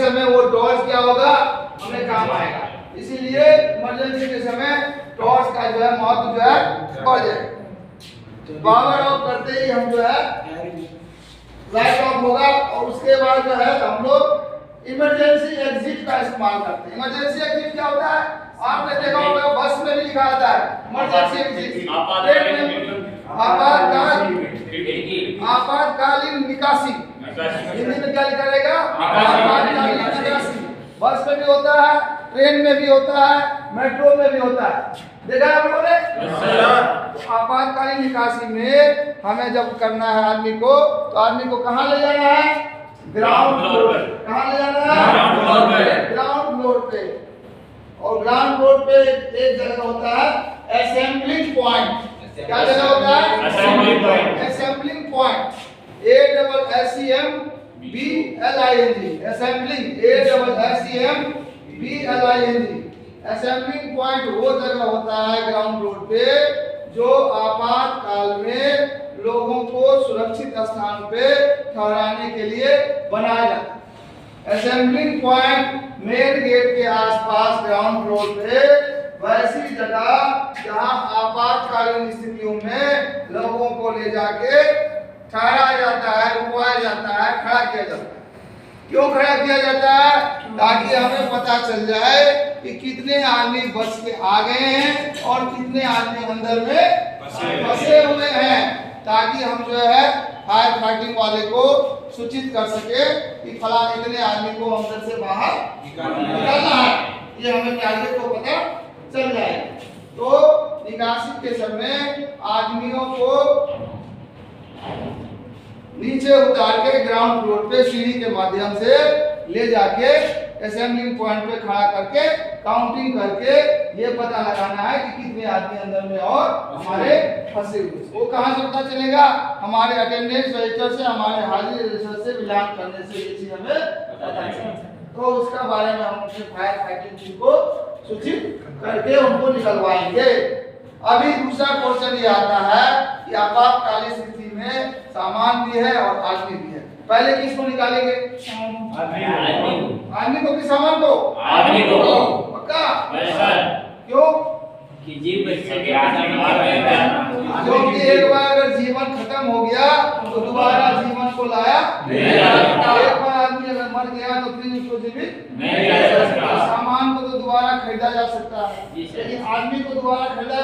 समय वो टॉर्च क्या होगा, हमें काम आएगा। इसीलिए इमरजेंसी के समय टॉर्च का जो है महत्व जो है बढ़ जाएगा। पावर ऑफ करते ही हम जो है लाइट ऑफ होगा और उसके बाद जो है हम लोग इमरजेंसी एग्जिट का इस्तेमाल करते हैं। इमरजेंसी एग्जिट क्या होता है, आपने देखा होगा बस में भी लिखा होता है इमरजेंसी एग्जिट, आपातकालीन निकासी, हिंदी में क्या लिखा रहेगा, आपातकालीन निकासी। बस में भी होता है, ट्रेन में भी होता है, मेट्रो में भी होता है, देखा है आप लोगों ने। तो आपातकालीन निकासी में हमें जब करना है आदमी को, तो आदमी को कहाँ ले जाना है, ग्राउंड फ्लोर। कहाँ ले जाना है, ग्राउंड फ्लोर पे। और ग्राउंड फ्लोर पे एक जगह होता है असेंबलिंग पॉइंट। क्या जगह होता है, assembling point. Assembling point, ASSEMBLING, assembling, ASSEMBLING। Assembling point वो जगह होता है ग्राउंड फ्लोर पे जो आपातकाल में लोगों को सुरक्षित स्थान पे ठहराने के लिए बनाया जाता है। असेंबलिंग पॉइंट मेन गेट के आसपास ग्राउंड फ्लोर पे वैसी जगह जहां आपातकालीन स्थितियों में लोगों को ले जाके ठहराया जाता है, रुकवाया जाता है, खड़ा किया जाता है। क्यों खड़ा किया जाता है, ताकि हमें पता चल जाए कि कितने आदमी बच के आ गए हैं और कितने आदमी अंदर में फंसे हुए हैं, ताकि हम जो है फायर फाइटिंग वाले को सूचित कर सके कि फला इतने आदमी को अंदर से बाहर निकालना है। ये हमें टारगेट को पता चल जाएगा। तो निकासी के समय आदमियों को नीचे उतार के ग्राउंड फ्लोर पे सीढ़ी के माध्यम से ले जाके असेंबलिंग पॉइंट पे खड़ा करके काउंटिंग करके ये पता लगाना है कि कितने आदमी अंदर में और हमारे फंसे हुए। वो कहाँ से पता चलेगा, हमारे अटेंडेंस रजिस्टर से, हमारे हाजिरी रजिस्टर से मिलान करने से ये चीज हमें पता चलता। तो उसका बारे में हम फायर फाइटिंग टीम को सूचित करके उनको निकलवाएंगे। अभी दूसरा क्वेश्चन ये आता है कि आपातकालीन स्थिति में सामान भी है और आदमी भी है। पहले किसको निकालेंगे, आदमी को कि सामान को, आदमी को। पक्का, क्यों, क्योंकि एक बार अगर जीवन खत्म हो गया तो दोबारा जीवन को लाया नहीं जा सकता। एक बार आदमी अगर मर गया तो फिर उसको जीवित नहीं किया जा सकता। सामान को तो दोबारा खरीदा जा सकता है, लेकिन आदमी को दोबारा खरीदा